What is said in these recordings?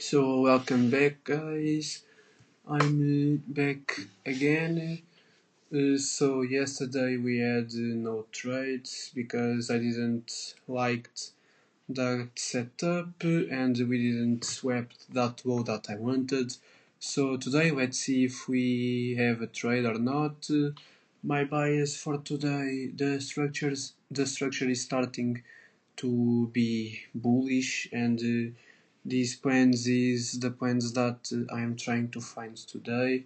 So welcome back, guys. I'm back again. So yesterday we had no trades because I didn't liked that setup and we didn't swap that row that I wanted. So today let's see if we have a trade or not. My bias for today, the structure is starting to be bullish and these plans is the plans that I am trying to find today.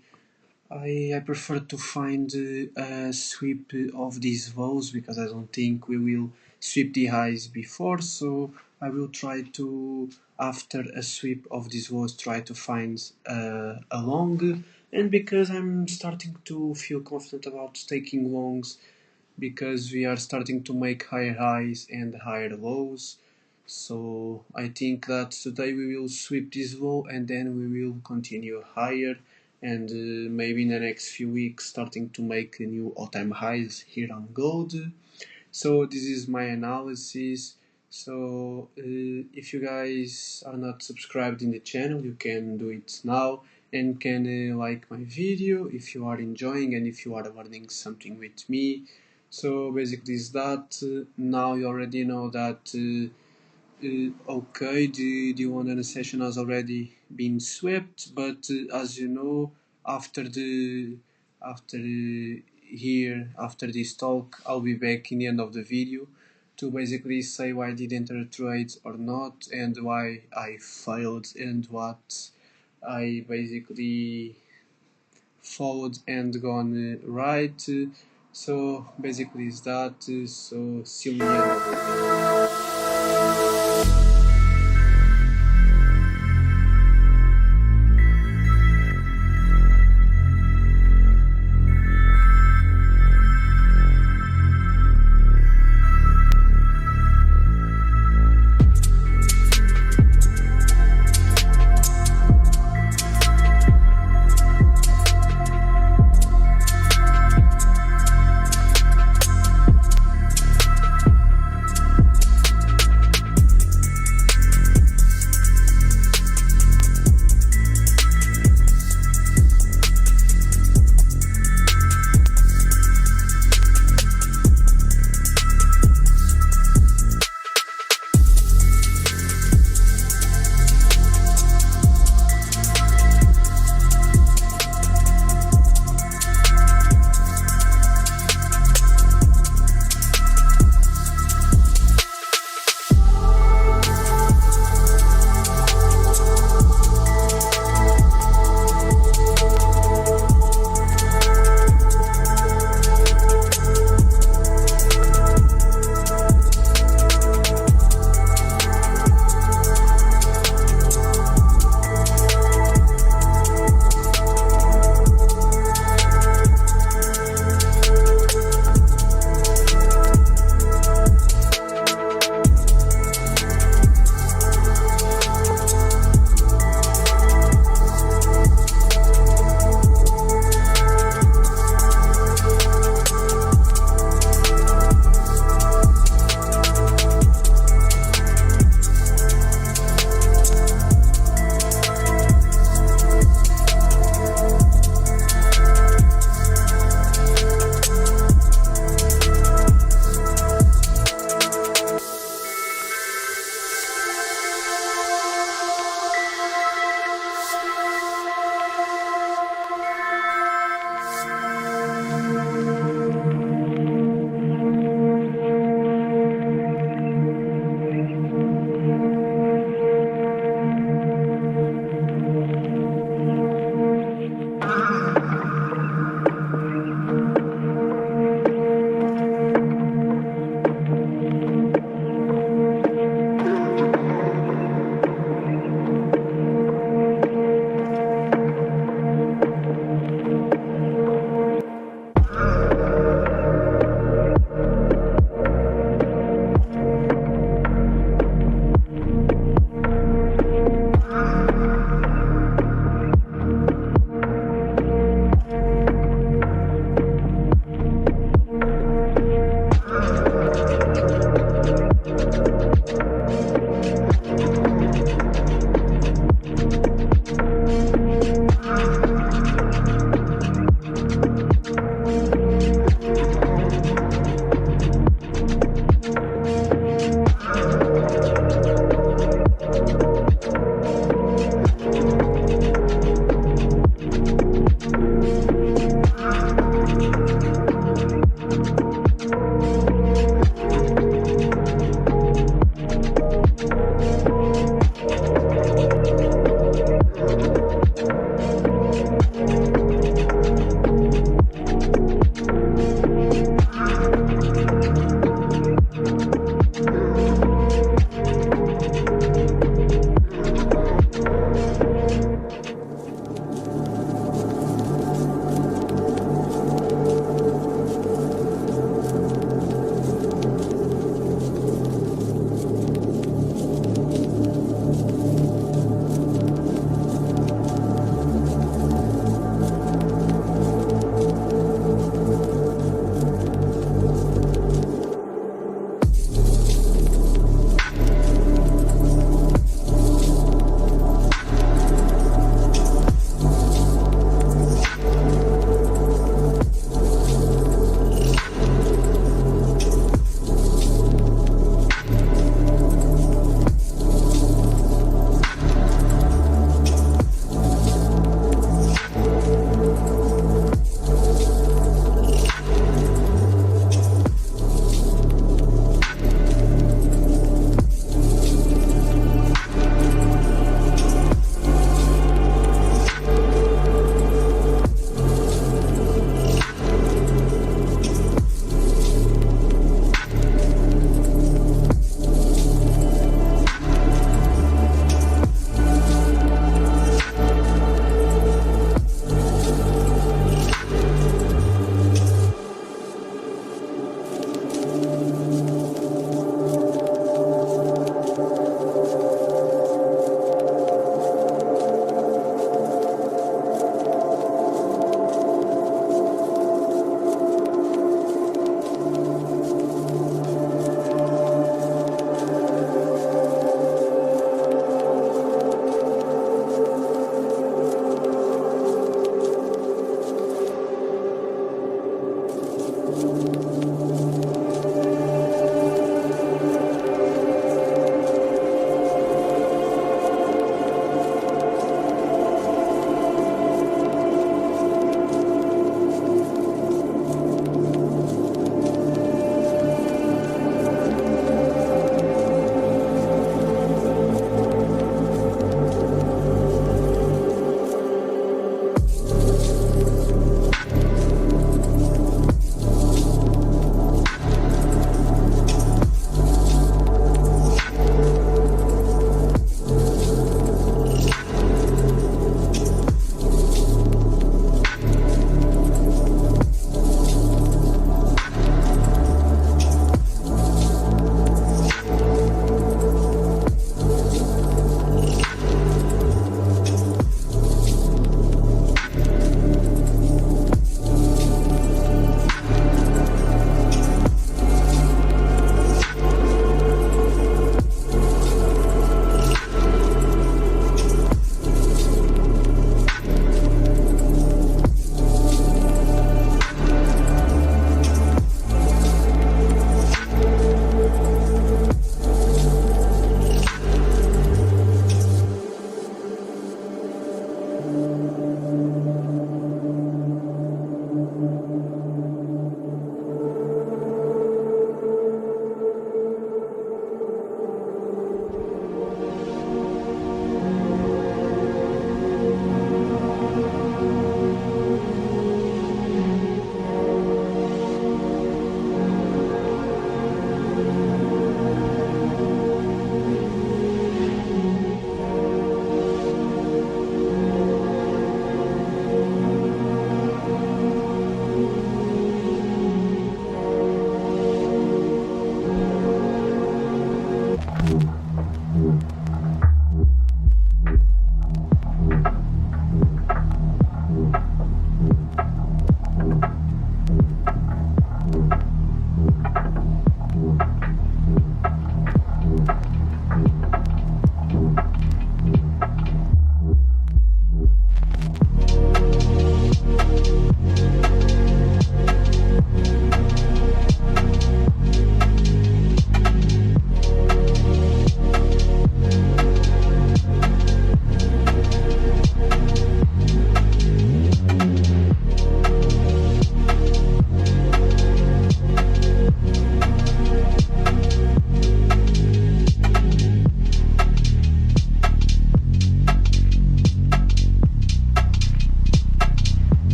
I prefer to find a sweep of these lows because I don't think we will sweep the highs before, so I will try to, after a sweep of these lows, try to find a long. And because I'm starting to feel confident about taking longs, because we are starting to make higher highs and higher lows. So I think that today we will sweep this low and then we will continue higher and maybe in the next few weeks starting to make new all-time highs here on gold. So this is my analysis. So if you guys are not subscribed in the channel, you can do it now and can like my video if you are enjoying and if you are learning something with me. So basically is that now you already know that okay, the 100 session has already been swept, but as you know, after this talk, I'll be back in the end of the video to basically say why I did enter trades or not and why I failed and what I basically followed and gone right. So basically is that. So see you in the end of the video.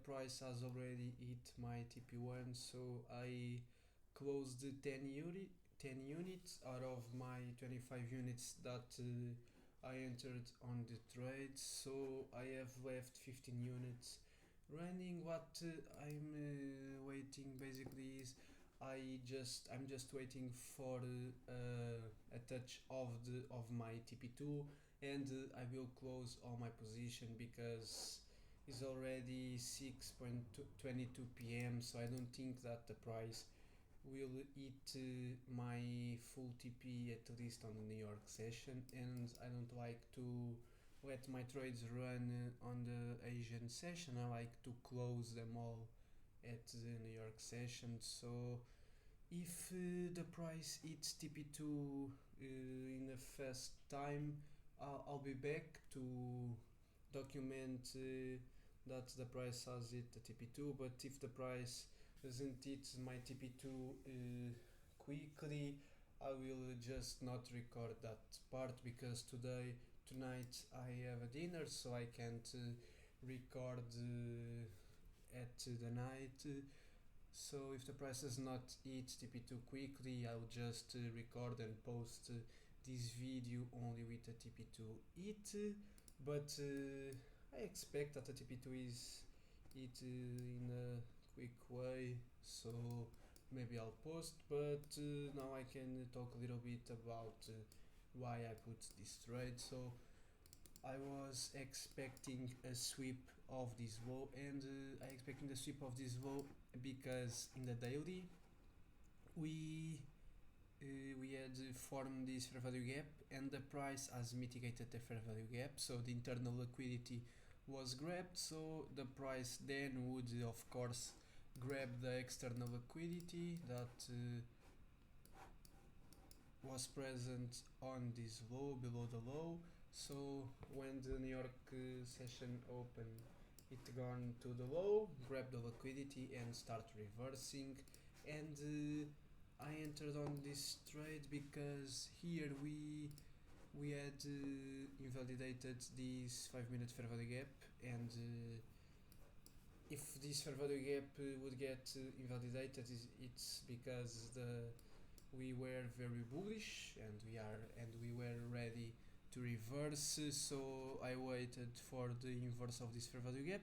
price has already hit my TP1, so I closed 10 units out of my 25 units that I entered on the trade, so I have left 15 units running. What I'm waiting basically is I'm just waiting for a touch of my TP2, and I will close all my position because it's already 6:22 p.m. So I don't think that the price will eat my full TP at least on the New York session, and I don't like to let my trades run on the Asian session. I like to close them all at the New York session. So if the price hits TP2 in a fast time, I'll be back to document that the price has hit the TP2. But if the price doesn't hit my TP2 quickly, I will just not record that part because tonight I have a dinner, so I can't record at the night. So if the price does not hit TP2 quickly, I'll just record and post this video only with the TP2 hit. But I expect that the TP2 is hit in a quick way, so maybe I'll post. But now I can talk a little bit about why I put this trade. So I was expecting a sweep of this low, and I expecting the sweep of this low because in the daily we we had formed this fair value gap, and the price has mitigated the fair value gap, so the internal liquidity was grabbed. So the price then would of course grab the external liquidity that was present on this low, below the low. So when the New York session opened, it gone to the low, grab the liquidity and start reversing. And I entered on this trade because here we had invalidated this 5-minute fair value gap, and if this fair value gap would get invalidated, it's because we were very bullish and we were ready to reverse. So I waited for the inverse of this fair value gap,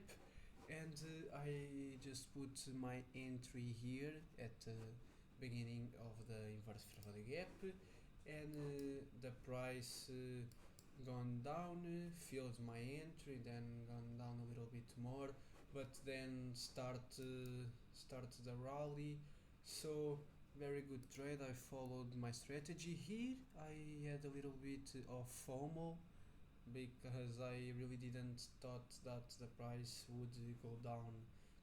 and I just put my entry here at the beginning of the inverse fair value gap, and the price gone down, filled my entry, then gone down a little bit more, but then start the rally. So very good trade. I followed my strategy here. I had a little bit of FOMO because I really didn't thought that the price would go down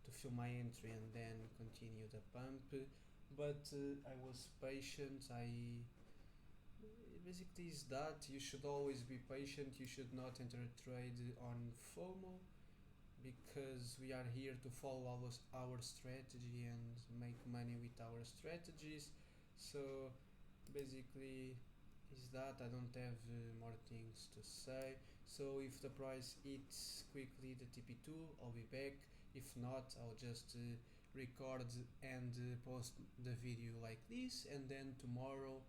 to fill my entry and then continue the pump. But I was patient. I basically is that you should always be patient. You should not enter a trade on FOMO because we are here to follow our strategy and make money with our strategies. So basically is that I don't have more things to say. So if the price hits quickly the TP2, I'll be back. If not, I'll just record and post the video like this, and then tomorrow,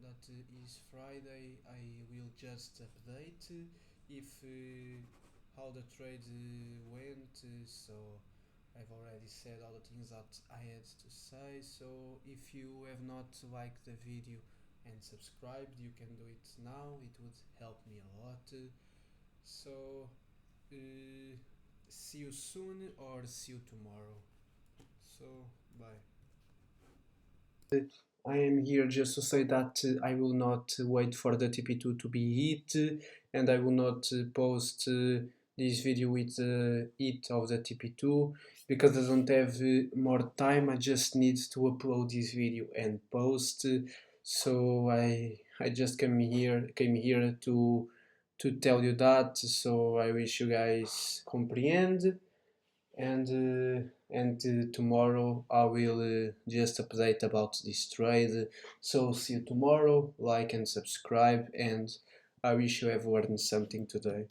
that is Friday, I will just update if how the trade went. So I've already said all the things that I had to say. So if you have not liked the video and subscribed, you can do it now. It would help me a lot. So see you soon or see you tomorrow. So bye. I am here just to say that I will not wait for the TP2 to be hit, and I will not post this video with the hit of the TP2 because I don't have more time. I just need to upload this video and post. So I just came here to tell you that. So I wish you guys comprehend, and tomorrow I will just update about this trade. So see you tomorrow. Like and subscribe, and I wish you have learned something today.